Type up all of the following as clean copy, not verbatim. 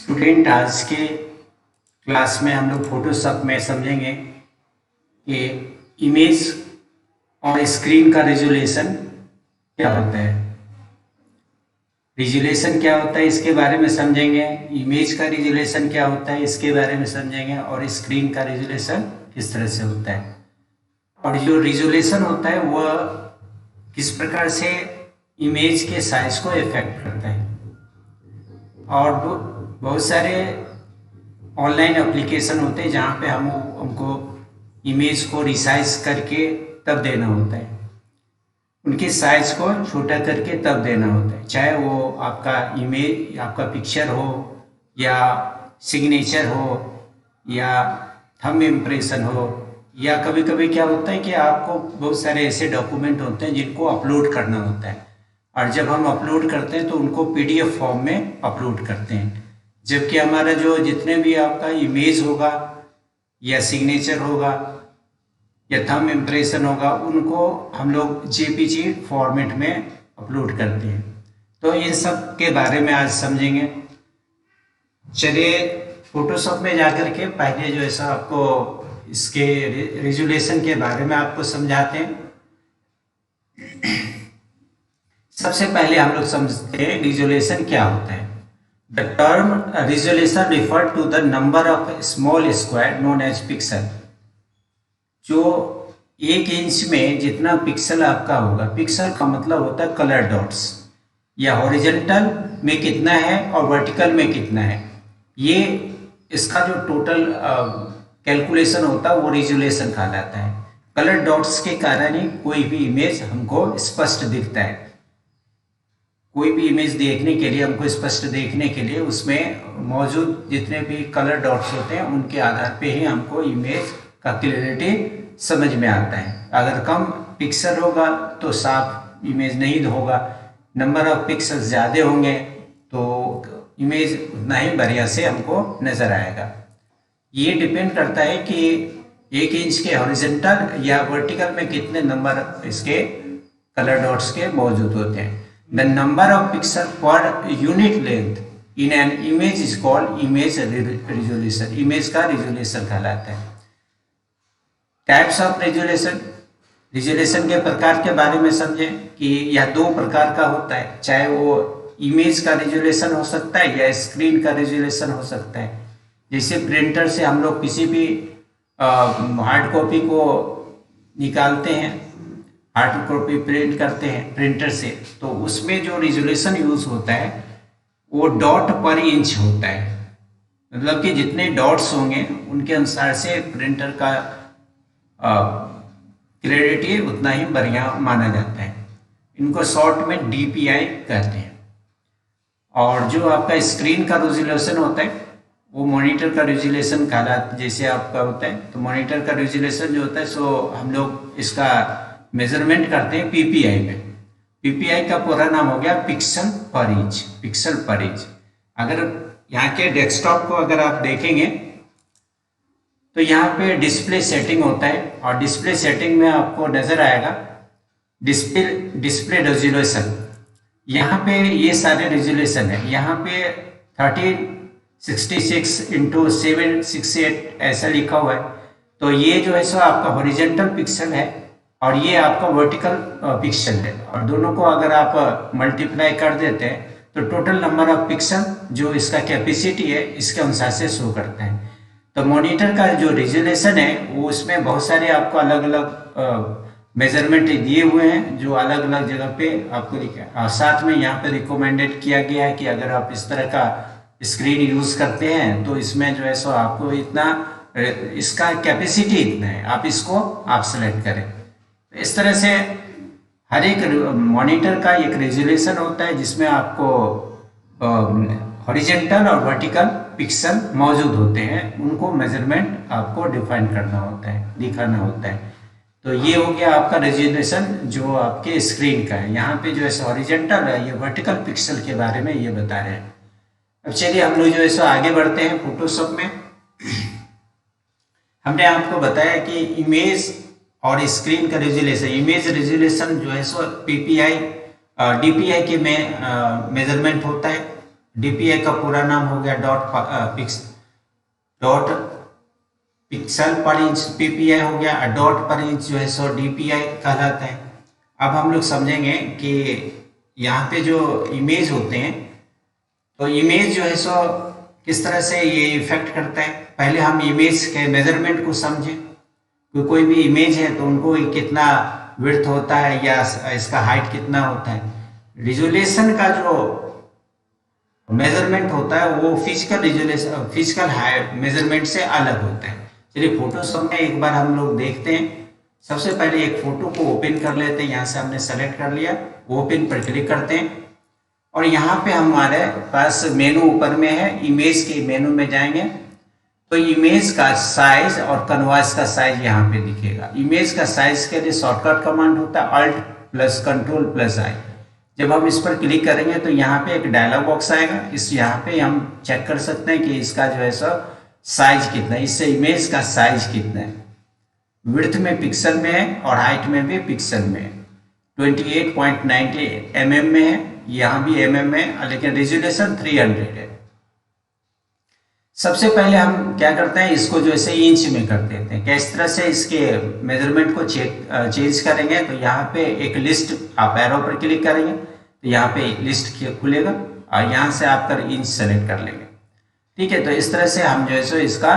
Student, आज के class में हम लोग फोटोशॉप में समझेंगे कि इमेज और स्क्रीन का रिजोल्यूशन क्या होता है। रिजोल्यूशन क्या होता है इसके बारे में समझेंगे, इमेज का रिजोल्यूशन क्या होता है इसके बारे में समझेंगे, और स्क्रीन का रिजोल्यूशन किस तरह से होता है, और जो रिजोल्यूशन होता है वह किस प्रकार से इमेज के साइज को इफेक्ट करता है। और बहुत सारे ऑनलाइन एप्लीकेशन होते हैं जहाँ पे हमको इमेज को रिसाइज करके तब देना होता है, उनके साइज को छोटा करके तब देना होता है, चाहे वो आपका इमेज, आपका पिक्चर हो या सिग्नेचर हो या थंब इम्प्रेशन हो, या कभी कभी क्या होता है कि आपको बहुत सारे ऐसे डॉक्यूमेंट होते हैं जिनको अपलोड करना होता है, और जब हम अपलोड करते हैं तो उनको पीडीएफ फॉर्म में अपलोड करते हैं, जबकि हमारा जो जितने भी आपका इमेज होगा या सिग्नेचर होगा या थंब इम्प्रेशन होगा उनको हम लोग जेपीजी फॉर्मेट में अपलोड करते हैं। तो इन सब के बारे में आज समझेंगे। चलिए फोटोशॉप में जाकर के पहले जो ऐसा आपको इसके रिजोल्यूशन के बारे में आपको समझाते हैं। सबसे पहले हम लोग समझते हैं रिजोल्यूशन क्या होता है। The term resolution refer to the number of small square known as pixel। जो 1 इंच में जितना पिक्सल आपका होगा, पिक्सल का मतलब होता है कलर डॉट्स, या हॉरिजॉन्टल में कितना है और वर्टिकल में कितना है, ये इसका जो टोटल कैलकुलेशन होता है वो रिजोल्यूशन कहलाता है। कलर डॉट्स के कारण ही कोई भी इमेज हमको स्पष्ट दिखता है। कोई भी इमेज देखने के लिए, हमको स्पष्ट देखने के लिए उसमें मौजूद जितने भी कलर डॉट्स होते हैं उनके आधार पे ही हमको इमेज का क्लियरिटी समझ में आता है। अगर कम पिक्सल होगा तो साफ इमेज नहीं होगा, नंबर ऑफ पिक्सल ज़्यादा होंगे तो इमेज उतना ही बढ़िया से हमको नज़र आएगा। ये डिपेंड करता है कि 1 इंच के हॉरिजॉन्टल या वर्टिकल में कितने नंबर इसके कलर डॉट्स के मौजूद होते हैं। The number of pixels per unit length in an image is called image resolution। Image का रिजोल्यूशन कहलाता है। टाइप्स ऑफ रिजोल्यूशन, रिजोल्यूशन के प्रकार के बारे में समझें कि यह 2 प्रकार का होता है, चाहे वो इमेज का रिजोल्यूशन हो सकता है या स्क्रीन का रिजोल्यूशन हो सकता है। जैसे प्रिंटर से हम लोग किसी भी हार्ड कॉपी को निकालते हैं, हार्ड कॉपी प्रिंट करते हैं प्रिंटर से, तो उसमें जो रिजोल्यूशन यूज होता है वो डॉट पर इंच होता है, मतलब कि जितने डॉट्स होंगे उनके अनुसार से प्रिंटर का क्लैरिटी उतना ही बढ़िया माना जाता है। इनको शॉर्ट में डीपीआई कहते हैं। और जो आपका स्क्रीन का रिजोल्यूशन होता है वो मॉनिटर का रिजोल्यूशन कहलाता, जैसे आपका होता है, तो मॉनिटर का रिजोल्यूशन जो होता है सो हम लोग इसका मेजरमेंट करते हैं पीपीआई में। पीपीआई का पूरा नाम हो गया पिक्सल पर इंच, पिक्सल पर इंच। अगर यहाँ के डेस्कटॉप को अगर आप देखेंगे तो यहाँ पे डिस्प्ले सेटिंग होता है, और डिस्प्ले सेटिंग में आपको नजर आएगा डिस्प्ले रेजोल्यूशन। यहाँ पे ये सारे रेजोल्यूशन है, यहाँ पे 1366x768 ऐसा लिखा हुआ है। तो ये जो है सो आपका हॉरिजॉन्टल पिक्सल है और ये आपका वर्टिकल पिक्सल है, और दोनों को अगर आप मल्टीप्लाई कर देते हैं तो टोटल नंबर ऑफ पिक्सल जो इसका कैपेसिटी है इसके अनुसार से शो करता है। तो मॉनिटर का जो रिजोल्यूशन है वो उसमें बहुत सारे आपको अलग अलग मेजरमेंट दिए हुए हैं जो अलग अलग जगह पे आपको दिखा। साथ में यहाँ पे रिकमेंडेड किया गया है कि अगर आप इस तरह का स्क्रीन यूज करते हैं तो इसमें जो है सो आपको इतना, इसका कैपेसिटी इतना है, आप इसको आप सेलेक्ट करें। इस तरह से हर एक मॉनिटर का एक रेजोल्यूशन होता है जिसमें आपको हॉरिजॉन्टल और वर्टिकल पिक्सल मौजूद होते हैं, उनको मेजरमेंट आपको डिफाइन करना होता है, दिखाना होता है। तो ये हो गया आपका रेजोल्यूशन जो आपके स्क्रीन का है। यहाँ पे जो है हॉरिजॉन्टल है, ये वर्टिकल पिक्सल के बारे में ये बता रहे हैं। अब चलिए हम लोग जो है सो आगे बढ़ते हैं फोटोशॉप में। हमने आपको बताया कि इमेज और स्क्रीन का रेजोल्यूशन, इमेज रेजोल्यूशन जो है सो पीपीआई डीपीआई के में मेजरमेंट होता है, DPI का पूरा नाम हो गया डॉट पिक्सल पर इंच PPI हो गया, डॉट पर इंच जो है सो DPI कहलाता है। अब हम लोग समझेंगे कि यहाँ पे जो इमेज होते हैं, तो इमेज जो है सो किस तरह से ये इफेक्ट करता है। पहले हम इमेज के मेजरमेंट को समझें। कोई भी इमेज है तो उनको कितना विड्थ होता है या इसका हाइट कितना होता है। रिजोल्यूशन का जो मेजरमेंट होता है वो फिजिकल हाइट मेजरमेंट से अलग होता है। चलिए फोटोशॉप में एक बार हम लोग देखते हैं। सबसे पहले एक फोटो को ओपन कर लेते हैं। यहाँ से हमने सेलेक्ट कर लिया, ओपन पर क्लिक करते हैं और यहाँ पे हमारे पास मेनू ऊपर में है। इमेज के मेनू में जाएंगे तो इमेज का साइज और कैनवास का साइज यहाँ पे दिखेगा। इमेज का साइज के लिए शॉर्टकट कमांड होता है Alt+Ctrl+I। जब हम इस पर क्लिक करेंगे तो यहाँ पे एक डायलॉग बॉक्स आएगा। इस यहाँ पे हम चेक कर सकते हैं कि इसका जो है सो साइज कितना है, इससे इमेज का साइज कितना है। विड्थ में पिक्सल में है और हाइट में भी पिक्सल में है। 28.90 mm में है, यहाँ भी mm में है, लेकिन रेजोल्यूशन 300 है। सबसे पहले हम क्या करते हैं, इसको जो है इंच में कर देते हैं। किस तरह से इसके मेजरमेंट को चेंज करेंगे, तो यहाँ पे एक लिस्ट, आप एरो पर क्लिक करेंगे तो यहाँ पे लिस्ट खुलेगा और यहाँ से आप कर इंच सेलेक्ट कर लेंगे। ठीक है, तो इस तरह से हम जो है सो इसका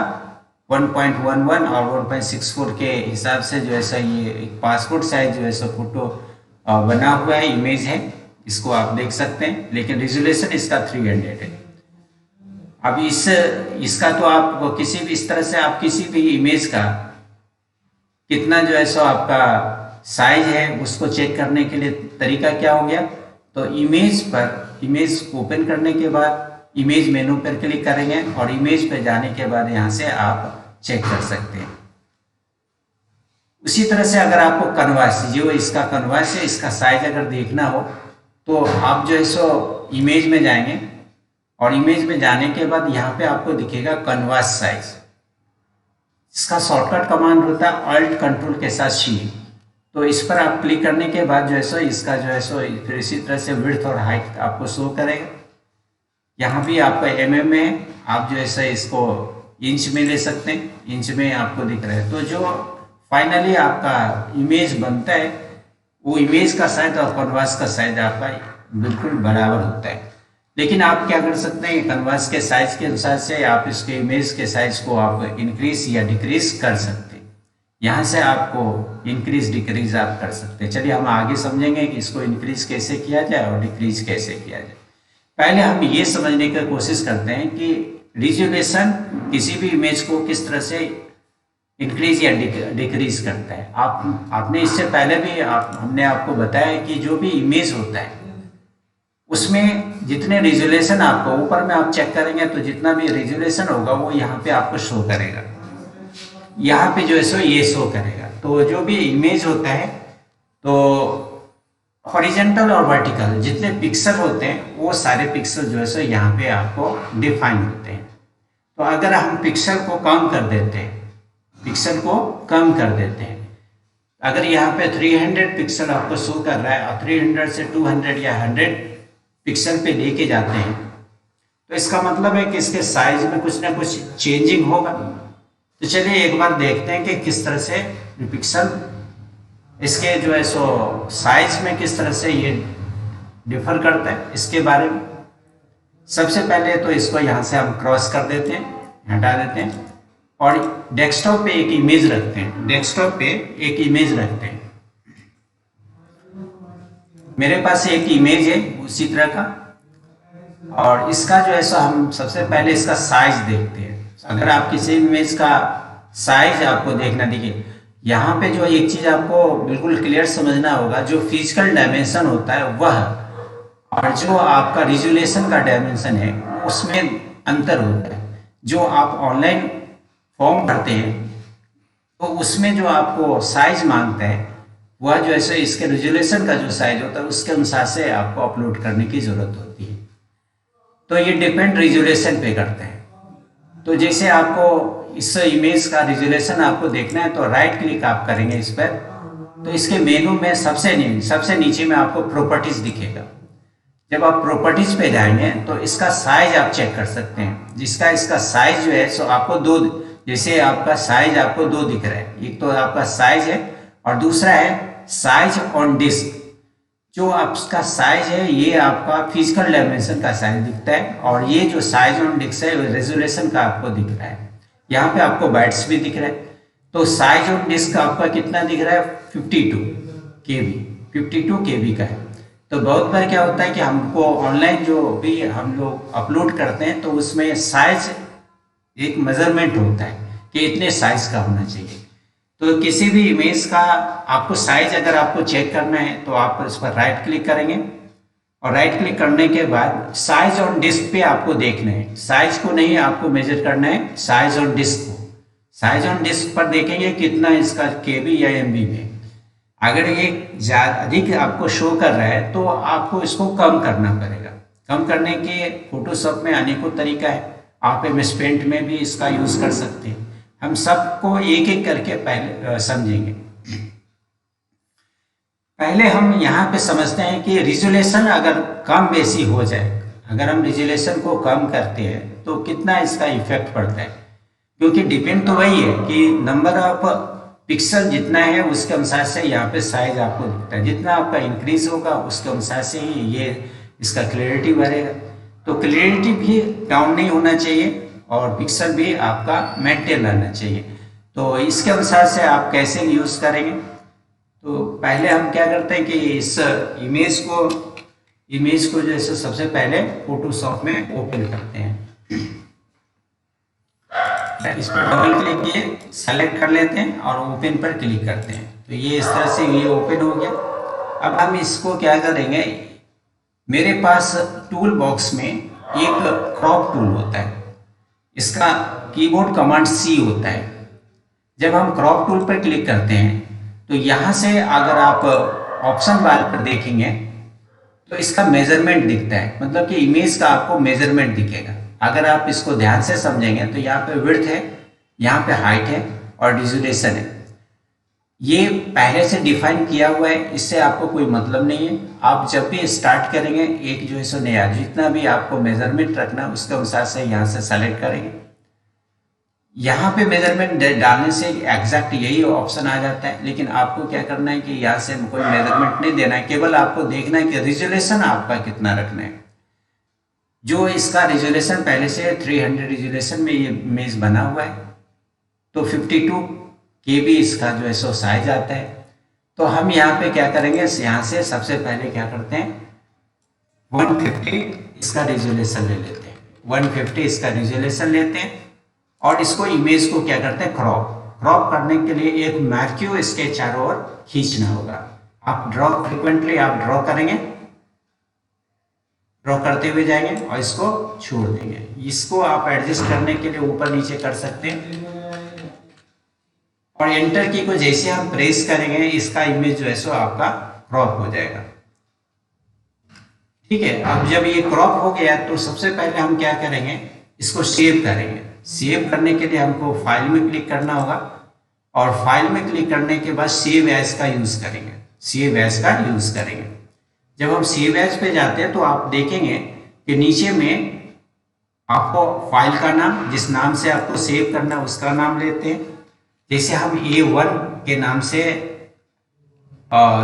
1.11 और 1.64 के हिसाब से जो है सो ये एक पासपोर्ट साइज जो है सो फोटो बना हुआ है, इमेज है, इसको आप देख सकते हैं। लेकिन रिजोल्यूशन इसका 300 है। अब इसका तो आप किसी भी इस तरह से आप किसी भी इमेज का कितना जो है सो आपका साइज है उसको चेक करने के लिए तरीका क्या हो गया, तो इमेज ओपन करने के बाद इमेज मेनू पर क्लिक करेंगे और इमेज पर जाने के बाद यहाँ से आप चेक कर सकते हैं। उसी तरह से अगर आपको कैनवास, जो इसका कैनवास है, इसका साइज अगर देखना हो तो आप जो है सो इमेज में जाएंगे और इमेज में जाने के बाद यहाँ पे आपको दिखेगा कैनवास साइज। इसका शॉर्टकट कमांड होता है Alt+Ctrl के साथ C। तो इस पर आप क्लिक करने के बाद जो है सो इसका जो है सो फिर इसी तरह से विड्थ और हाइट आपको शो करेगा। यहाँ भी आपका mm में है, आप जो है सो इसको इंच में ले सकते हैं, इंच में आपको दिख रहा है। तो जो फाइनली आपका इमेज बनता है वो इमेज का साइज और कैनवास का साइज आपका बिल्कुल बराबर होता है। लेकिन आप क्या कर सकते हैं, कैनवास के साइज के अनुसार से आप इसके इमेज के साइज को आप इंक्रीज या डिक्रीज कर सकते हैं। यहाँ से आपको इंक्रीज डिक्रीज आप कर सकते हैं। चलिए हम आगे समझेंगे कि इसको इंक्रीज कैसे किया जाए और डिक्रीज कैसे किया जाए। पहले हम ये समझने की कोशिश करते हैं कि रिजोल्यूशन किसी भी इमेज को किस तरह से इंक्रीज या डिक्रीज करता है। आपने इससे पहले भी हमने आपको बताया कि जो भी इमेज होता है उसमें जितने रिजोल्यूशन आपको ऊपर में आप चेक करेंगे तो जितना भी रिजोल्यूशन होगा वो यहाँ पे आपको शो करेगा। यहाँ पे जो है सो ये शो करेगा। तो जो भी इमेज होता है तो हॉरिजॉन्टल और वर्टिकल जितने पिक्सल होते हैं वो सारे पिक्सल जो है सो यहाँ पे आपको डिफाइन होते हैं। तो अगर हम पिक्सल को कम कर देते हैं, अगर यहाँ पे 300 पिक्सल आपको शो कर रहा है और 300 से 200 या 100 पिक्सल पे लेके जाते हैं तो इसका मतलब है कि इसके साइज में कुछ ना कुछ चेंजिंग होगा। तो चलिए एक बार देखते हैं कि किस तरह से पिक्सल इसके जो है सो साइज में किस तरह से ये डिफर करता है, इसके बारे में। सबसे पहले तो इसको यहाँ से हम क्रॉस कर देते हैं, हटा देते हैं और डेस्कटॉप पे एक इमेज रखते हैं। मेरे पास एक इमेज है उसी तरह का और इसका जो है सो हम सबसे पहले इसका साइज देखते हैं। अगर आप किसी इमेज का साइज आपको देखना, देखिए यहाँ पे जो एक चीज आपको बिल्कुल क्लियर समझना होगा, जो फिजिकल डायमेंशन होता है वह और जो आपका रिजोल्यूशन का डायमेंशन है उसमें अंतर होता है। जो आप ऑनलाइन फॉर्म भरते हैं तो उसमें जो आपको साइज मांगता है वह जो है इसके रिजोल्यूशन का जो साइज होता है उसके अनुसार से आपको अपलोड करने की जरूरत होती है। तो ये डिपेंड रिजोल्यूशन पे करते हैं। तो जैसे आपको इस इमेज का रिजोल्यूशन आपको देखना है तो राइट क्लिक आप करेंगे इस पर, तो इसके मेनू में सबसे नीचे में आपको प्रॉपर्टीज दिखेगा। जब आप प्रॉपर्टीज पे जाएंगे तो इसका साइज आप चेक कर सकते हैं। जिसका इसका साइज जो है सो आपको दो, जैसे आपका साइज आपको दो दिख रहा है, एक तो आपका साइज है और दूसरा है साइज ऑन डिस्क। जो आपका साइज है ये आपका फिजिकल डायमेंशन का साइज दिखता है और ये जो साइज ऑन डिस्क है रेजोल्यूशन का आपको दिख रहा है। यहाँ पे आपको बाइट्स भी दिख रहा है। तो साइज ऑन डिस्क आपका कितना दिख रहा है 52 KB, 52 KB का है। तो बहुत बार क्या होता है कि हमको ऑनलाइन जो भी हम लोग अपलोड करते हैं तो उसमें साइज एक मेजरमेंट होता है कि इतने साइज का होना चाहिए। तो किसी भी इमेज का आपको साइज अगर आपको चेक करना है तो आप इस पर राइट क्लिक करेंगे और राइट क्लिक करने के बाद साइज ऑन डिस्क पे आपको देखना है। साइज को नहीं आपको मेजर करना है, साइज ऑन डिस्क को। साइज ऑन डिस्क पर देखेंगे कितना इसका KB या MB में। अगर ये अधिक आपको शो कर रहा है तो आपको इसको कम करना पड़ेगा। कम करने के फोटोशॉप में अनेकों तरीका है, आप MS पेंट में भी इसका यूज कर सकते हैं। हम सबको एक एक करके पहले समझेंगे। पहले हम यहाँ पे समझते हैं कि रिजोल्यूशन अगर कम बेसी हो जाए, अगर हम रिजोल्यूशन को कम करते हैं तो कितना इसका इफेक्ट पड़ता है। क्योंकि डिपेंड तो वही है कि नंबर ऑफ पिक्सल जितना है उसके अनुसार से यहाँ पे साइज आपको दिखता है। जितना आपका इंक्रीज होगा उसके अनुसार से ही ये इसका क्लियरिटी बढ़ेगा। तो क्लियरिटी भी डाउन नहीं होना चाहिए और पिक्सल भी आपका मेंटेन रहना चाहिए। तो इसके अनुसार से आप कैसे यूज़ करेंगे, तो पहले हम क्या करते हैं कि इस इमेज को जैसे सबसे पहले फोटोशॉप में ओपन करते हैं। इस पर डबल क्लिक किए, सेलेक्ट कर लेते हैं और ओपन पर क्लिक करते हैं। तो ये इस तरह से ये ओपन हो गया। अब हम इसको क्या करेंगे, मेरे पास टूल बॉक्स में एक क्रॉप टूल होता है, इसका कीबोर्ड कमांड C होता है। जब हम क्रॉप टूल पर क्लिक करते हैं तो यहाँ से अगर आप ऑप्शन बार पर देखेंगे तो इसका मेजरमेंट दिखता है, मतलब कि इमेज का आपको मेजरमेंट दिखेगा। अगर आप इसको ध्यान से समझेंगे तो यहाँ पे विड्थ है, यहाँ पे हाइट है और रिजोल्यूशन है। ये पहले से डिफाइन किया हुआ है, इससे आपको कोई मतलब नहीं है। आप जब भी स्टार्ट करेंगे एक जो है सो नया जितना भी आपको मेजरमेंट रखना उसके अनुसार से यहाँ से सेलेक्ट करेंगे। यहाँ पे मेजरमेंट डालने से एग्जैक्ट यही ऑप्शन आ जाता है, लेकिन आपको क्या करना है कि यहाँ से कोई मेजरमेंट नहीं देना है, केवल आपको देखना है कि रिजोल्यूशन आपका कितना रखना है। जो इसका रिजोल्यूशन पहले से 300 रिजोल्यूशन में ये इमेज बना हुआ है, तो 52 KB इसका जो है सो साइज आता है। तो हम यहाँ पे क्या करेंगे, यहाँ से सबसे पहले क्या करते हैं 150 इसका रिजोल्यूशन ले लेते हैं। 150 इसका रिजोल्यूशन लेते हैं और इसको इमेज को क्या करते हैं क्रॉप करने के लिए एक मैक्यू इसके चारों ओर खींचना होगा। आप फ्रिक्वेंटली आप ड्रॉ करेंगे, ड्रॉ करते हुए जाएंगे और इसको छोड़ देंगे। इसको आप एडजस्ट करने के लिए ऊपर नीचे कर सकते हैं और एंटर की को जैसे हम प्रेस करेंगे इसका इमेज जो है सो आपका क्रॉप हो जाएगा। ठीक है, अब जब ये क्रॉप हो गया तो सबसे पहले हम क्या करेंगे, इसको सेव करेंगे। सेव करने के लिए हमको फाइल में क्लिक करना होगा और फाइल में क्लिक करने के बाद सेव एज का यूज करेंगे। सेव एज का यूज करेंगे। जब हम सेव एज पे जाते हैं तो आप देखेंगे कि नीचे में आपको फाइल का नाम, जिस नाम से आपको सेव करना उसका नाम लेते हैं। जैसे हम A1 के नाम से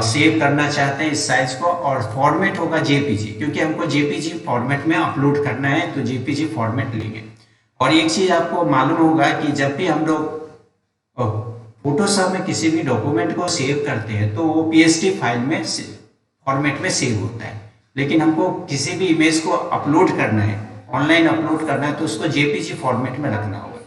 सेव करना चाहते हैं इस साइज को, और फॉर्मेट होगा JPG, क्योंकि हमको JPG फॉर्मेट में अपलोड करना है तो JPG फॉर्मेट लेंगे। और एक चीज आपको मालूम होगा कि जब भी हम लोग फोटोशॉप में किसी भी डॉक्यूमेंट को सेव करते हैं तो वो PSD फाइल में फॉर्मेट में सेव होता है, लेकिन हमको किसी भी इमेज को अपलोड करना है, ऑनलाइन अपलोड करना है तो उसको JPG फॉर्मेट में रखना होगा।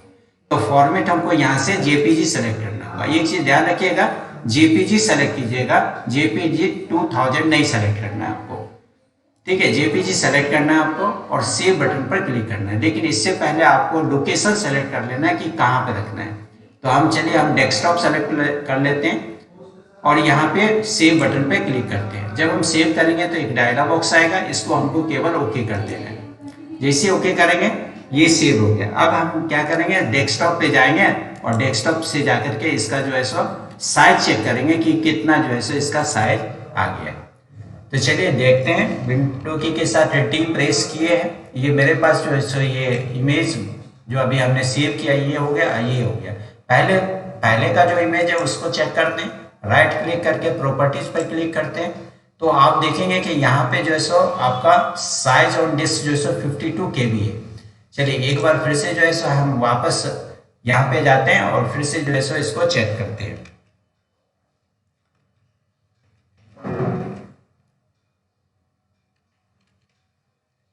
तो फॉर्मेट हमको यहाँ से JPG सेलेक्ट करना होगा। एक चीज ध्यान रखिएगा, JPG सेलेक्ट कीजिएगा, JPG 2000 नहीं सेलेक्ट करना है आपको। ठीक है, JPG सेलेक्ट करना है आपको और सेव बटन पर क्लिक करना है। लेकिन इससे पहले आपको लोकेशन सेलेक्ट कर लेना है कि कहाँ पे रखना है। तो हम चलिए हम डेस्कटॉप सेलेक्ट कर लेते हैं और यहाँ पे सेव बटन पे क्लिक करते हैं। जब हम सेव करेंगे तो एक डायलॉग बॉक्स आएगा, इसको हमको केवल ओके कर देना है। जैसे ओके करेंगे ये सेव हो गया। अब हम क्या करेंगे, डेस्कटॉप पे जाएंगे और डेस्कटॉप से जाकर के इसका जो है सो साइज चेक करेंगे कि कितना जो है सो इसका साइज आ गया। तो चलिए देखते हैं। विंडो की के साथ टी प्रेस किए हैं, ये मेरे पास जो है सो ये इमेज जो अभी हमने सेव किया ये हो गया, ये हो गया। पहले का जो इमेज है उसको चेक करते हैं, राइट क्लिक करके प्रॉपर्टीज पर क्लिक करते हैं, तो आप देखेंगे कि यहाँ पे जो है सो आपका साइज ऑन डिस्क जो है सो 52 KB है। चलिए एक बार फिर से जो है सो हम वापस यहाँ पे जाते हैं और फिर से जो है सो इसको चेक करते हैं।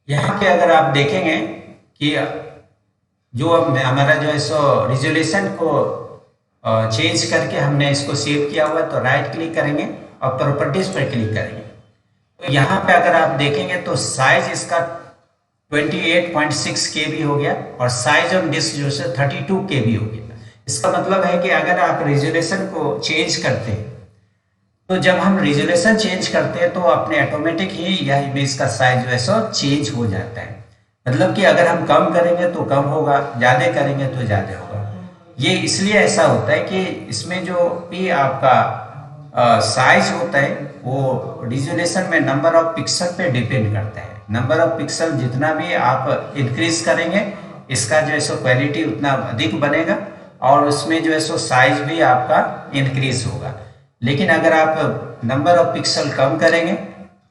यहाँ पे अगर आप देखेंगे कि जो अब हमारा जो है सो रिजोल्यूशन को चेंज करके हमने इसको सेव किया हुआ है, तो राइट क्लिक करेंगे और प्रॉपर्टीज पर क्लिक करेंगे। तो यहाँ पे अगर आप देखेंगे तो साइज इसका 28.6 KB हो गया और साइज ऑन डिस्क जो है 32 KB हो गया। इसका मतलब है कि अगर आप रिजोल्यूशन को चेंज करते हैं, तो जब हम रिजोल्यूशन चेंज करते हैं तो अपने ऑटोमेटिक ही यह इमेज का साइज जो है सो चेंज हो जाता है। मतलब कि अगर हम कम करेंगे तो कम होगा, ज़्यादा करेंगे तो ज़्यादा होगा। ये इसलिए ऐसा होता है कि इसमें जो भी आपका साइज होता है वो रिजोल्यूशन में नंबर ऑफ पिक्सल पे डिपेंड करता है। नंबर ऑफ पिक्सल जितना भी आप इंक्रीज करेंगे, इसका जो है सो क्वालिटी उतना अधिक बनेगा और उसमें जो है सो साइज भी आपका इंक्रीज होगा। लेकिन अगर आप नंबर ऑफ पिक्सल कम करेंगे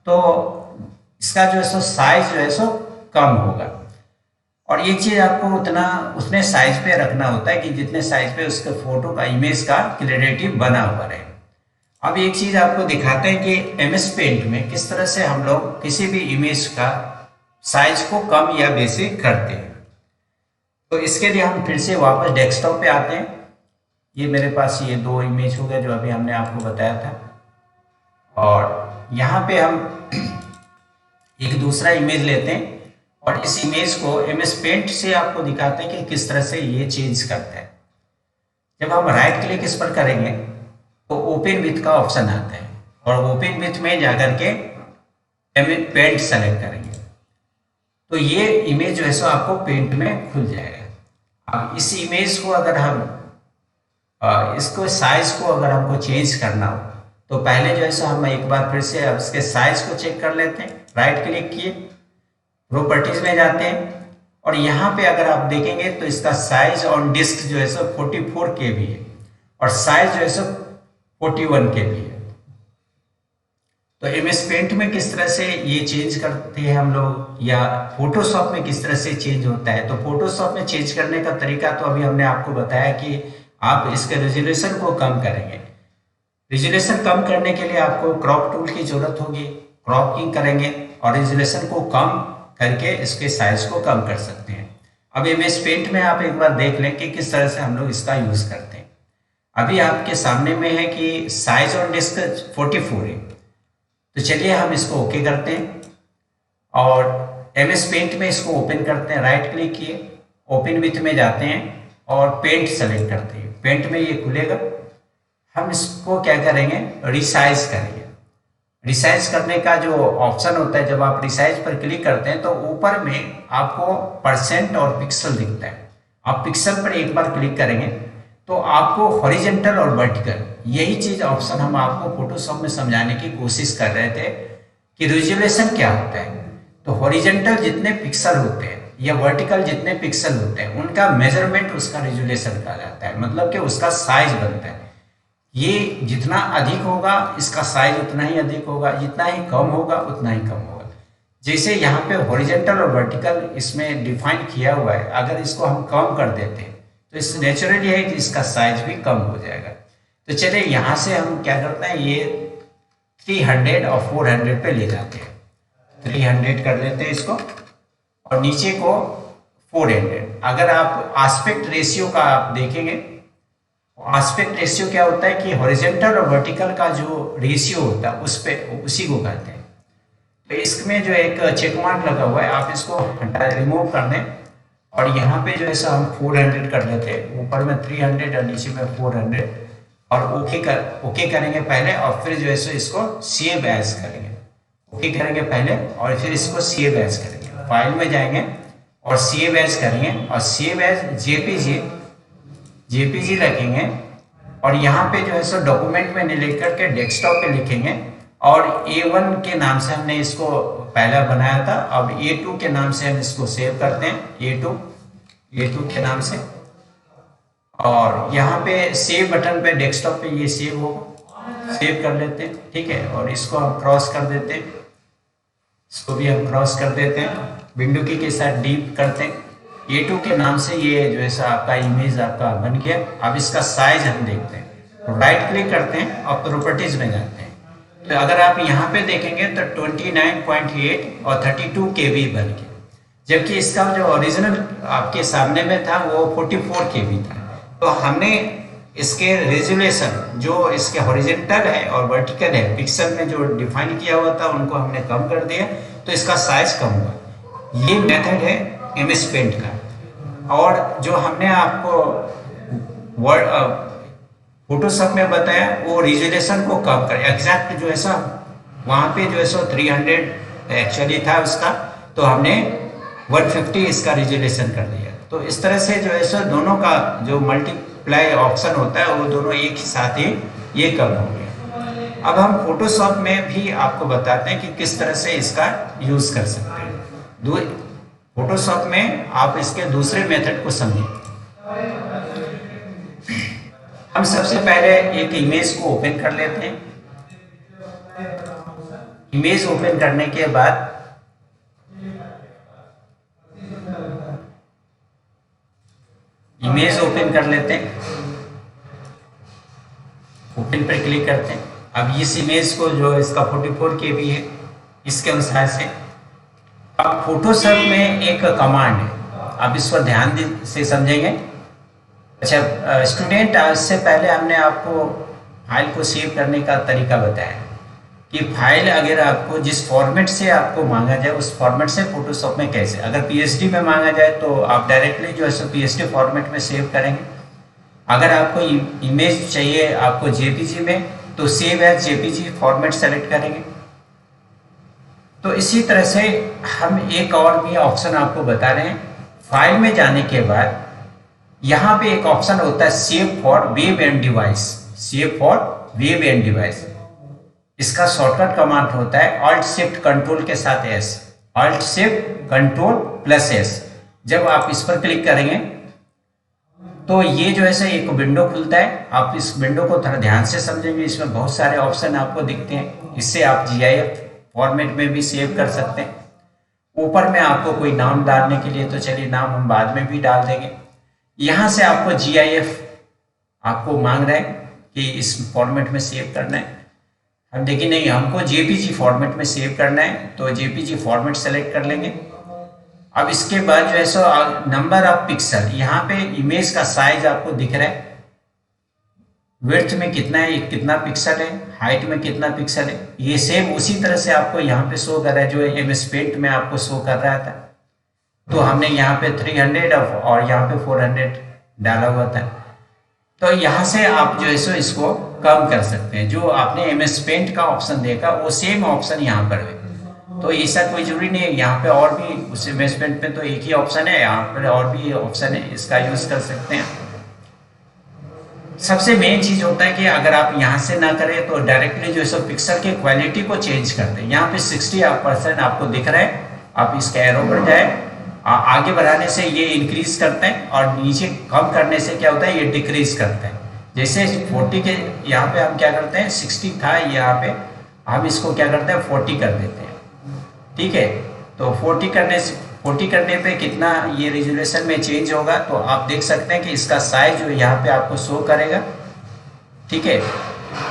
तो इसका जो है सो साइज जो है सो कम होगा। और एक चीज आपको उतने साइज पे रखना होता है कि जितने साइज पे उसके फोटो का इमेज का क्लैरिटी बना हुआ रहे। अब एक चीज आपको दिखाते हैं कि MS पेंट में किस तरह से हम लोग किसी भी इमेज का साइज को कम या बेसी करते हैं। तो इसके लिए हम फिर से वापस डेस्कटॉप पे आते हैं। ये मेरे पास ये दो इमेज हो गए जो अभी हमने आपको बताया था, और यहाँ पे हम एक दूसरा इमेज लेते हैं और इस इमेज को MS पेंट से आपको दिखाते हैं कि किस तरह से ये चेंज करता है। जब हम राइट क्लिक इस पर करेंगे तो ओपन विथ का ऑप्शन आता है और ओपन विथ में जाकर के MS पेंट सेलेक्ट करेंगे तो ये इमेज जो है सो आपको पेंट में खुल जाएगा। अब इस इमेज को अगर हम इसको साइज को अगर हमको चेंज करना हो तो पहले जो है सो हम एक बार फिर से इसके साइज को चेक कर लेते हैं। राइट क्लिक किए, प्रॉपर्टीज में जाते हैं और यहाँ पे अगर आप देखेंगे तो इसका साइज ऑन डिस्क जो है सो 44 KB है और साइज जो है सो 41 KB है। तो MS पेंट में किस तरह से ये चेंज करते हैं हम लोग, या फोटोशॉप में किस तरह से चेंज होता है। तो फोटोशॉप में चेंज करने का तरीका तो अभी हमने आपको बताया कि आप इसके रेजोल्यूशन को कम करेंगे। रेजोल्यूशन कम करने के लिए आपको क्रॉप टूल की जरूरत होगी, क्रॉपिंग करेंगे और रेजोल्यूशन को कम करके इसके साइज को कम कर सकते हैं। अब MS पेंट में आप एक बार देख लें कि किस तरह से हम लोग इसका यूज करते हैं। अभी आपके सामने में है कि साइज ऑन डिस्क 44 है, तो चलिए हम इसको ओके करते हैं और MS पेंट में इसको ओपन करते हैं। राइट क्लिक किए, ओपन विथ में जाते हैं और पेंट सेलेक्ट करते हैं। पेंट में ये खुलेगा, हम इसको क्या करेंगे, रिसाइज करेंगे। रिसाइज करने का जो ऑप्शन होता है, जब आप रिसाइज पर क्लिक करते हैं तो ऊपर में आपको % और पिक्सल दिखता है। आप पिक्सल पर एक बार क्लिक करेंगे तो आपको हॉरिजॉन्टल और वर्टिकल, यही चीज ऑप्शन हम आपको फोटोशॉप में समझाने की कोशिश कर रहे थे कि रिजोल्यूशन क्या होता है। तो हॉरिजॉन्टल जितने पिक्सल होते हैं या वर्टिकल जितने पिक्सल होते हैं उनका मेजरमेंट उसका रिजोल्यूशन कहा जाता है, मतलब कि उसका साइज बनता है। ये जितना अधिक होगा इसका साइज उतना ही अधिक होगा, जितना ही कम होगा उतना ही कम होगा। जैसे यहाँ पे हॉरिजॉन्टल और वर्टिकल इसमें डिफाइन किया हुआ है, अगर इसको हम कम कर देते हैं तो इस नेचुरली है कि इसका साइज भी कम हो जाएगा। तो चलिए यहाँ से हम क्या करते हैं, ये 300 और 400 पे ले जाते हैं। 300 कर लेते हैं इसको और नीचे को 400। अगर आप आस्पेक्ट रेशियो का आप देखेंगे, आस्पेक्ट रेशियो क्या होता है कि हॉरिजॉन्टल और वर्टिकल का जो रेशियो होता है उसी को कहते हैं। तो इसमें जो एक चेक मार्क लगा हुआ है, आप इसको रिमूव कर दें और यहाँ पे जो है सो हम 400 कर लेते हैं। ऊपर में 300 और नीचे में 400 और ओके करेंगे पहले और फिर जो है सो इसको सेव एज करेंगे। ओके करेंगे पहले और फिर इसको सेव एज करेंगे। फाइल में जाएंगे और सेव एज करेंगे और सेव एज जेपीजी रखेंगे और यहाँ पे जो है सो डॉक्यूमेंट में लिख करके डेस्कटॉप पे लिखेंगे और A1 के नाम से हमने इसको पहला बनाया था। अब A2 के नाम से हम इसको सेव करते हैं, A2 के नाम से, और यहाँ पे सेव बटन पे डेस्कटॉप पे ये सेव होगा, सेव कर लेते हैं, ठीक है। और इसको हम क्रॉस कर देते हैं, इसको भी हम क्रॉस कर देते हैं, विंडो की के साथ डीप करते हैं। A2 के नाम से ये जो है आपका इमेज आपका बन गया। अब इसका साइज हम देखते हैं, तो राइट क्लिक करते हैं और प्रॉपर्टीज में जाते हैं। तो अगर आप यहाँ पे देखेंगे तो 29.8 और 32 KB बन गया, जबकि इसका जो ओरिजिनल आपके सामने में था वो 44 KB था। तो हमने इसके रेजोल्यूशन जो इसके हॉरिजॉन्टल है और वर्टिकल है पिक्सल में जो डिफाइन किया हुआ था उनको हमने कम कर दिया, तो इसका साइज कम हुआ। ये मेथड है MS पेंट का। और जो हमने आपको वर्ड फोटोशॉप में बताया वो रिजोल्यूशन को कम कर एग्जैक्ट जो है सो वहाँ पे जो है सो 300 एक्चुअली था उसका, तो हमने 150 इसका रिजोल्यूशन कर दिया। तो इस तरह से जो है सो दोनों का जो मल्टीप्लाई ऑप्शन होता है वो दोनों एक ही साथ ही ये कम हो गया। अब हम फोटोशॉप में भी आपको बताते हैं कि किस तरह से इसका यूज कर सकते हैं। फोटोशॉप में आप इसके दूसरे मेथड को समझें। हम सबसे पहले एक इमेज को ओपन कर लेते हैं। इमेज ओपन करने के बाद इमेज ओपन कर लेते हैं, ओपन पर क्लिक करते हैं। अब इस इमेज को जो इसका 44 KB है इसके अनुसार से अब फोटोशॉप में एक कमांड है, आप इस पर ध्यान से समझेंगे। अच्छा स्टूडेंट, इससे पहले हमने आपको फाइल को सेव करने का तरीका बताया कि फाइल अगर आपको जिस फॉर्मेट से आपको मांगा जाए उस फॉर्मेट से फोटोशॉप में कैसे, अगर PSD में मांगा जाए तो आप डायरेक्टली जो है सो PSD फॉर्मेट में सेव करेंगे। अगर आपको इमेज चाहिए आपको JPG में तो save as JPG format select करेंगे। तो इसी तरह से हम एक और भी ऑप्शन आपको बता रहे हैं। फाइल में जाने के बाद यहाँ पे एक ऑप्शन होता है save for web and device, save for web and device. इसका शॉर्टकट कमांड होता है Alt Shift Control के साथ S, Alt Shift Control + S। जब आप इस पर क्लिक करेंगे तो ये जो है एक विंडो खुलता है। आप इस विंडो को थोड़ा ध्यान से समझेंगे, इसमें बहुत सारे ऑप्शन आपको दिखते हैं। इससे आप GIF फॉर्मेट में भी सेव कर सकते हैं। ऊपर में आपको कोई नाम डालने के लिए, तो चलिए नाम हम बाद में भी डाल देंगे। यहाँ से आपको GIF आपको मांग रहा है कि इस फॉर्मेट में सेव करना है। हम देखिए नहीं, हमको JPG फॉर्मेट में सेव करना है, तो JPG फॉर्मेट सेलेक्ट कर लेंगे। अब इसके बाद जो है सो नंबर ऑफ पिक्सल, यहाँ पे इमेज का साइज आपको दिख रहा है, विड्थ में कितना है, कितना पिक्सल है, हाइट में कितना पिक्सल है, ये सेम उसी तरह से आपको यहाँ पे शो कर रहा है जो MS पेंट में आपको शो कर रहा था। तो हमने यहाँ पे 300 और यहाँ पे 400 डाला हुआ था। तो यहाँ से आप जो है सो इसको कम कर सकते हैं। जो आपने MS पेंट का ऑप्शन देखा वो सेम ऑप्शन यहाँ पर है, तो ऐसा कोई जरूरी नहीं है। यहाँ पे और भी उस MS पेंट में तो एक ही ऑप्शन है, यहाँ पर और भी ऑप्शन है, इसका यूज कर सकते हैं। सबसे मेन चीज होता है कि अगर आप यहाँ से ना करें तो डायरेक्टली जो है सो पिक्सल की क्वालिटी को चेंज कर दें। यहाँ पे 60% आपको दिख रहा है, आप इसके एरो पर जाए, आगे बढ़ाने से ये इंक्रीज करते हैं और नीचे कम करने से क्या होता है, ये डिक्रीज करते हैं। जैसे 40 के यहाँ पे हम क्या करते हैं, 60 था यहाँ पे, हम इसको क्या करते हैं 40 कर देते हैं, ठीक है। तो 40 करने पे कितना ये रेजोल्यूशन में चेंज होगा, तो आप देख सकते हैं कि इसका साइज जो यहाँ पे आपको शो करेगा, ठीक है,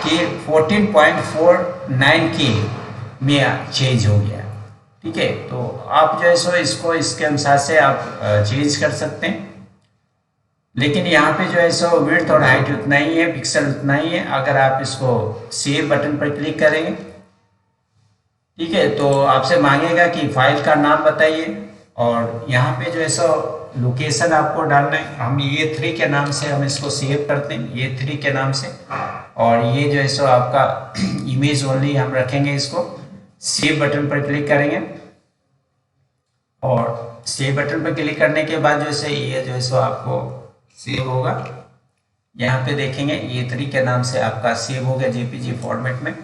कि 14.49K में चेंज हो गया, ठीक है। तो आप जो है सो इसको इसके अनुसार से आप चेंज कर सकते हैं। लेकिन यहाँ पे जो है सो विड्थ और हाइट उतना ही है, पिक्सल उतना ही है। अगर आप इसको सेव बटन पर क्लिक करेंगे, ठीक है, तो आपसे मांगेगा कि फाइल का नाम बताइए और यहाँ पे जो है सो लोकेशन आपको डालना है। हम A3 के नाम से हम इसको सेव करते हैं, A3 के नाम से। और ये जो है सो आपका इमेज ओनली हम रखेंगे इसको। सेव बटन पर क्लिक करेंगे और सेव बटन पर क्लिक करने के बाद जो है ये जो है सो आपको सेव होगा। यहाँ पे देखेंगे A3 के नाम से आपका सेव हो गया JPG फॉर्मेट में।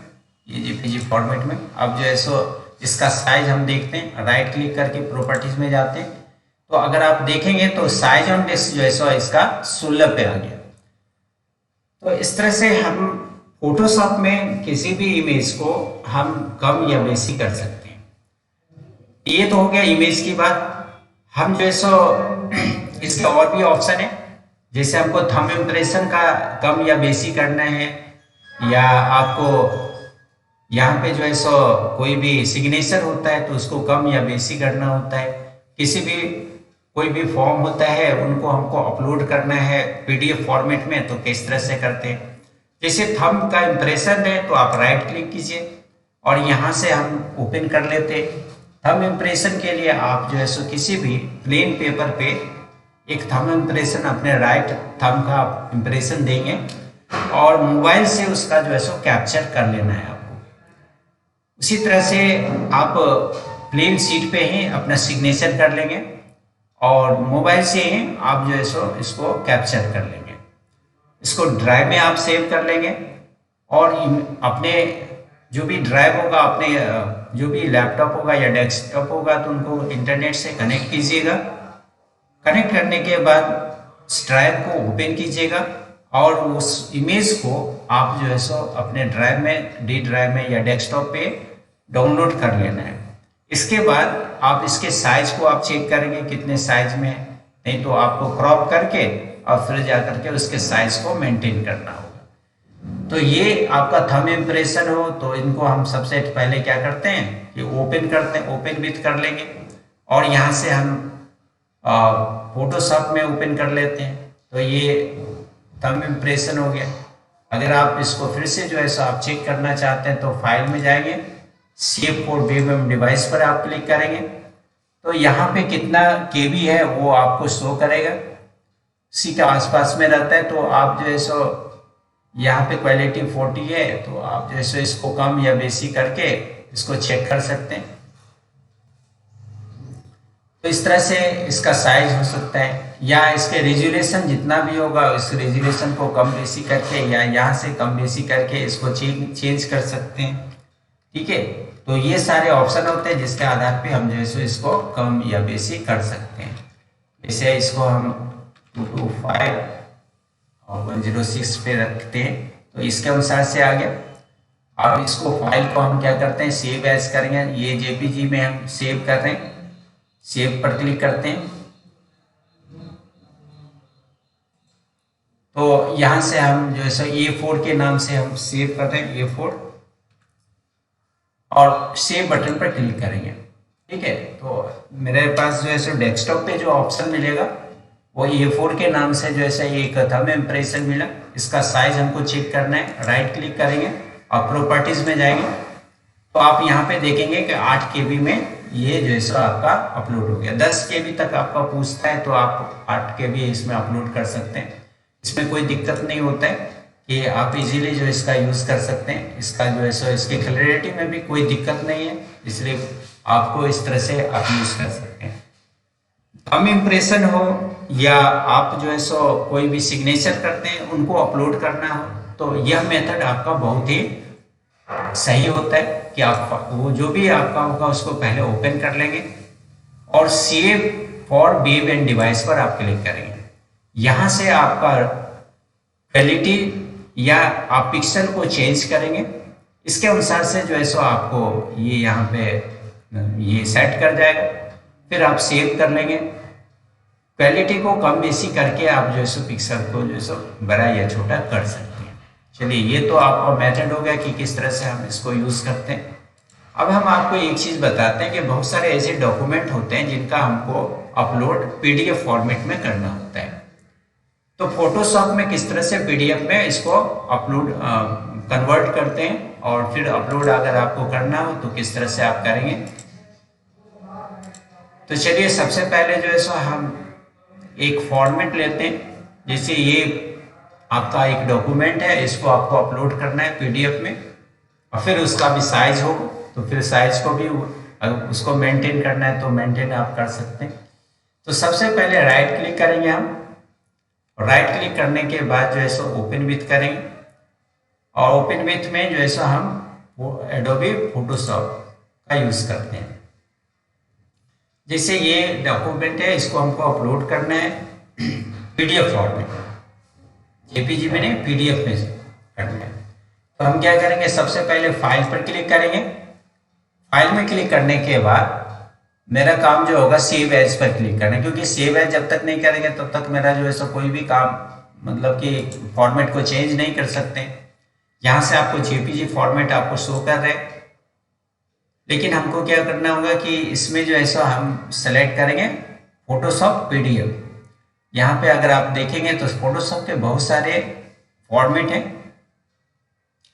ये जेपीजी फॉर्मेट में। अब जो है सो इसका साइज हम देखते हैं, राइट क्लिक करके प्रॉपर्टीज में जाते हैं, तो अगर आप देखेंगे तो साइज ऑन डिस्क जो है सो इसका 16 पे आ गया। तो इस तरह से हम फोटोशॉप में किसी भी इमेज को हम कम या बेसी कर सकते हैं। ये तो हो गया इमेज की बात। हम जो है सो इसके और भी ऑप्शन है, जैसे हमको थंब इम्प्रेशन का कम या बेसी करना है, या आपको यहाँ पे जो है सो कोई भी सिग्नेचर होता है तो उसको कम या बेसी करना होता है, किसी भी कोई भी फॉर्म होता है उनको हमको अपलोड करना है पीडीएफ फॉर्मेट में, तो किस तरह से करते हैं। जैसे थंब का इम्प्रेशन है तो आप राइट क्लिक कीजिए और यहाँ से हम ओपन कर लेते हैं। थंब इम्प्रेशन के लिए आप जो है सो किसी भी प्लेन पेपर पे एक थंब इम्प्रेशन अपने राइट थंब का इम्प्रेशन देंगे और मोबाइल से उसका जो है सो कैप्चर कर लेना है आपको। उसी तरह से आप प्लेन शीट पे ही अपना सिग्नेचर कर लेंगे और मोबाइल से ही आप जो है सो इसको कैप्चर कर लेंगे। इसको ड्राइव में आप सेव कर लेंगे और अपने जो भी ड्राइव होगा, अपने जो भी लैपटॉप होगा या डेस्कटॉप होगा, तो उनको इंटरनेट से कनेक्ट कीजिएगा। कनेक्ट करने के बाद उस ड्राइव को ओपन कीजिएगा और उस इमेज को आप जो है सो अपने ड्राइव में, डी ड्राइव में या डेस्कटॉप पे डाउनलोड कर लेना है। इसके बाद आप इसके साइज को आप चेक करेंगे कितने साइज में, नहीं तो आपको क्रॉप करके और फिर जा करके उसके साइज को मेंटेन करना होगा। तो ये आपका थंब इम्प्रेशन हो, तो इनको हम सबसे पहले क्या करते हैं कि ओपन करते हैं, ओपन विथ कर लेंगे और यहाँ से हम फोटोशॉप में ओपन कर लेते हैं। तो ये थंब इम्प्रेशन हो गया। अगर आप इसको फिर से जो है सो आप चेक करना चाहते हैं तो फाइल में जाएंगे, सेव फॉर वेब डिवाइस पर आप क्लिक करेंगे तो यहाँ पे कितना केबी है वो आपको शो करेगा, उसी के आसपास में रहता है। तो आप जो है सो यहाँ पे क्वालिटी 40 है, तो आप जो है सो इसको कम या बेसी करके इसको चेक कर सकते हैं। तो इस तरह से इसका साइज हो सकता है, या इसके रेजुलेशन जितना भी होगा इस रेजुलेशन को कम बेसी करके या यहाँ से कम बेसी करके इसको चेंज कर सकते हैं। ठीक है, तो ये सारे ऑप्शन होते हैं जिसके आधार पे हम जो है सो इसको कम या बेसी कर सकते हैं। जैसे इसको हम 225 और 106 पे रखते हैं तो इसके अनुसार से आ गया। अब इसको फाइल को हम क्या करते हैं, सेव एज करेंगे। ये जेपीजी में हम सेव कर रहे हैं, सेव पर क्लिक करते हैं। तो यहाँ से हम जो है सो A4 के नाम से हम सेव कर रहे हैं, A4, और सेव बटन पर क्लिक करेंगे। ठीक है, तो मेरे पास जो है सो डेस्कटॉप पे जो ऑप्शन मिलेगा वो A4 के नाम से जो है एक थंब इम्प्रेशन मिला। इसका साइज हमको चेक करना है, राइट क्लिक करेंगे और प्रॉपर्टीज में जाएंगे तो आप यहाँ पे देखेंगे कि 8 KB में ये जो है सो आपका अपलोड हो गया। 10 KB तक आपका पूछता है तो आप 8 KB इसमें अपलोड कर सकते हैं। इसमें कोई दिक्कत नहीं होता है कि आप इजीली जो इसका यूज़ कर सकते हैं। इसका जो है सो इसकी क्लैरिटी में भी कोई दिक्कत नहीं है, इसलिए आपको इस तरह से आप यूज़ कर सकते हैं। थंब इम्प्रेशन हो या आप जो है सो कोई भी सिग्नेचर करते हैं उनको अपलोड करना हो, तो यह मेथड आपका बहुत ही सही होता है कि आप वो जो भी आपका होगा उसको पहले ओपन कर लेंगे और save for web and device पर आप क्लिक करेंगे। यहाँ से आपका क्वालिटी या आप पिक्सल को चेंज करेंगे, इसके अनुसार से जो है सो आपको ये यहाँ पे ये सेट कर जाएगा। फिर आप सेव कर लेंगे, क्वालिटी को कम बेसी करके आप जो है सो पिक्सल को जो है सो बड़ा या छोटा कर सकते हैं। चलिए, ये तो आपका मेथड हो गया कि किस तरह से हम इसको यूज़ करते हैं। अब हम आपको एक चीज़ बताते हैं कि बहुत सारे ऐसे डॉक्यूमेंट होते हैं जिनका हमको अपलोड पीडीएफ फॉर्मेट में करना होता है। तो फोटोशॉप में किस तरह से पीडीएफ में इसको अपलोड कन्वर्ट करते हैं और फिर अपलोड अगर आपको करना हो तो किस तरह से आप करेंगे। तो चलिए, सबसे पहले जो है सो हम एक फॉर्मेट लेते हैं। जैसे ये आपका एक डॉक्यूमेंट है, इसको आपको अपलोड करना है पीडीएफ में और फिर उसका भी साइज हो तो फिर साइज को भी अगर उसको मेंटेन करना है तो मेंटेन आप कर सकते हैं। तो सबसे पहले राइट क्लिक करेंगे हम, राइट क्लिक करने के बाद जो है सो ओपन विथ करेंगे और ओपन विथ में जो है सो हम एडोबी फोटोशॉप का यूज़ करते हैं। जैसे ये डॉक्यूमेंट है, इसको हमको अपलोड करना है पीडीएफ फॉर्मेट में, जेपीजी में नहीं, पीडीएफ में करना है। तो हम क्या करेंगे, सबसे पहले फाइल पर क्लिक करेंगे। फाइल में क्लिक करने के बाद मेरा काम जो होगा सेव एज पर क्लिक करना है, क्योंकि सेव एज जब तक नहीं करेंगे तब तक मेरा जो है सो कोई भी काम मतलब कि फॉर्मेट को चेंज नहीं कर सकते। यहाँ से आपको जेपीजी फॉर्मेट आपको शो कर रहे हैं, लेकिन हमको क्या करना होगा कि इसमें जो है सो हम सेलेक्ट करेंगे फोटोशॉप पीडीएफ। यहाँ पे अगर आप देखेंगे तो फोटोशॉप के बहुत सारे फॉर्मेट हैं,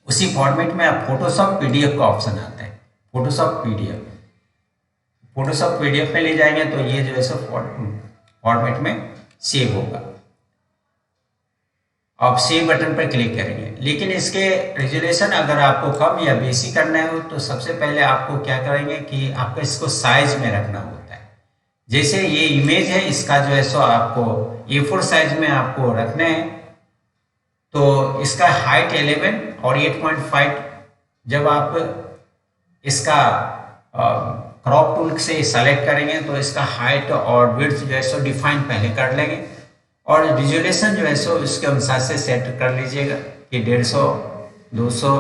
उसी फॉर्मेट में आप फोटोशॉप पीडीएफ का ऑप्शन आता है, फोटोशॉप पीडीएफ। फोटोशॉप पीडीएफ में ले जाएंगे तो ये जो है सो फॉर्मेट में सेव होगा। आप सेव बटन पर क्लिक करेंगे। लेकिन इसके रेजोल्यूशन अगर आपको कम या बेसी करना हो तो सबसे पहले आपको क्या करेंगे कि आपको इसको साइज में रखना होता है। जैसे ये इमेज है, इसका जो है सो आपको A4 साइज में आपको रखना है, तो इसका हाइट 11 और 8.5 जब आप इसका क्रॉप टूल से सेलेक्ट करेंगे तो इसका हाइट और विड्थ जो है सो डिफाइन पहले कर लेंगे, और रिजोल्यूशन जो है सो इसके अनुसार से सेट कर लीजिएगा कि 150, 200,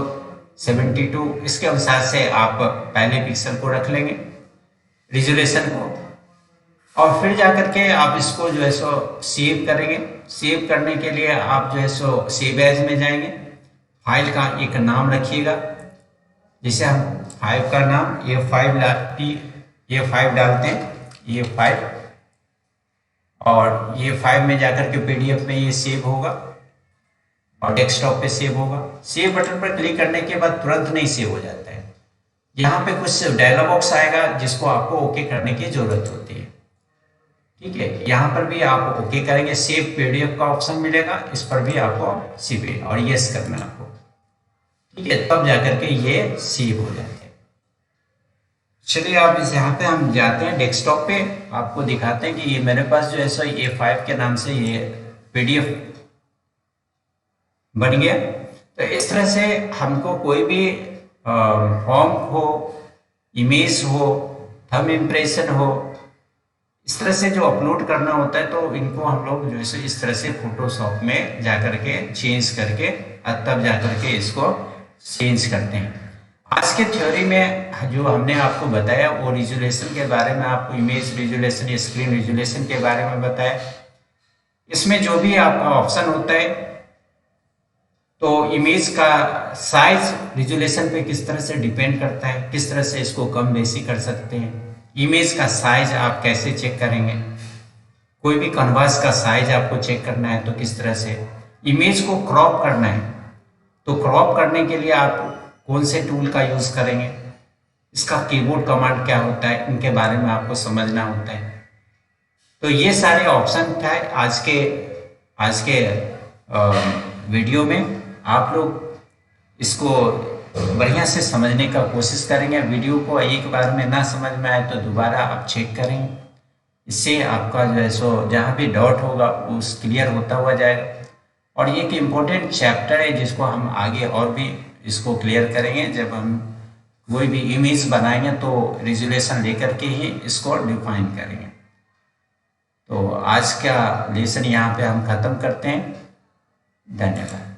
72 इसके अनुसार से आप पहले पिक्सल को रख लेंगे रिजोल्यूशन को, और फिर जाकर के आप इसको जो है सो सेव करेंगे। सेव करने के लिए आप जो है सो सेव एज में जाएंगे, फाइल का एक नाम रखिएगा। जैसे हम फाइल का नाम A5 डालते हैं, A5, और A5 में जाकर के पीडीएफ में ये सेव होगा और डेस्कटॉप पे सेव होगा। सेव बटन पर क्लिक करने के बाद तुरंत नहीं सेव हो जाता है, यहाँ पे कुछ डायलॉग बॉक्स आएगा जिसको आपको ओके करने की जरूरत होती है। ठीक है, यहाँ पर भी आप ओके करेंगे, सेव पीडीएफ का ऑप्शन मिलेगा, इस पर भी आपको सेव और यस करना है आपको। ठीक है, तब जाकर के ये सेव हो जाते हैं। चलिए आप इस यहाँ पे हम जाते हैं डेस्कटॉप पे, आपको दिखाते हैं कि ये मेरे पास जो है सो A5 के नाम से ये पीडीएफ बन गया। तो इस तरह से हमको कोई भी फॉर्म हो, इमेज हो, थंब इम्प्रेशन हो, इस तरह से जो अपलोड करना होता है तो इनको हम लोग जो है इस तरह से फोटोशॉप में जाकर के चेंज करके तब जाकर के इसको चेंज करते हैं। आज के थ्योरी में जो हमने आपको बताया वो रिजोल्यूशन के बारे में, आपको इमेज रिजोल्यूशन, स्क्रीन रिजोल्यूशन के बारे में बताया। इसमें जो भी आपका ऑप्शन होता है तो इमेज का साइज रिजोल्यूशन पे किस तरह से डिपेंड करता है, किस तरह से इसको कम बेसी कर सकते हैं। इमेज का साइज आप कैसे चेक करेंगे, कोई भी कैनवास का साइज आपको चेक करना है तो किस तरह से। इमेज को क्रॉप करना है तो क्रॉप करने के लिए आप कौन से टूल का यूज करेंगे, इसका कीबोर्ड कमांड क्या होता है, इनके बारे में आपको समझना होता है। तो ये सारे ऑप्शन था आज के वीडियो में। आप लोग इसको बढ़िया से समझने का कोशिश करेंगे। वीडियो को एक बार में ना समझ में आए तो दोबारा आप चेक करें, इससे आपका जो है सो जहाँ भी डाउट होगा वो क्लियर होता हुआ जाएगा। और ये एक इम्पोर्टेंट चैप्टर है जिसको हम आगे और भी इसको क्लियर करेंगे। जब हम कोई भी इमेज बनाएंगे तो रिजोल्यूशन लेकर के ही इसको डिफाइन करेंगे। तो आज का लेसन यहाँ पे हम ख़त्म करते हैं। धन्यवाद।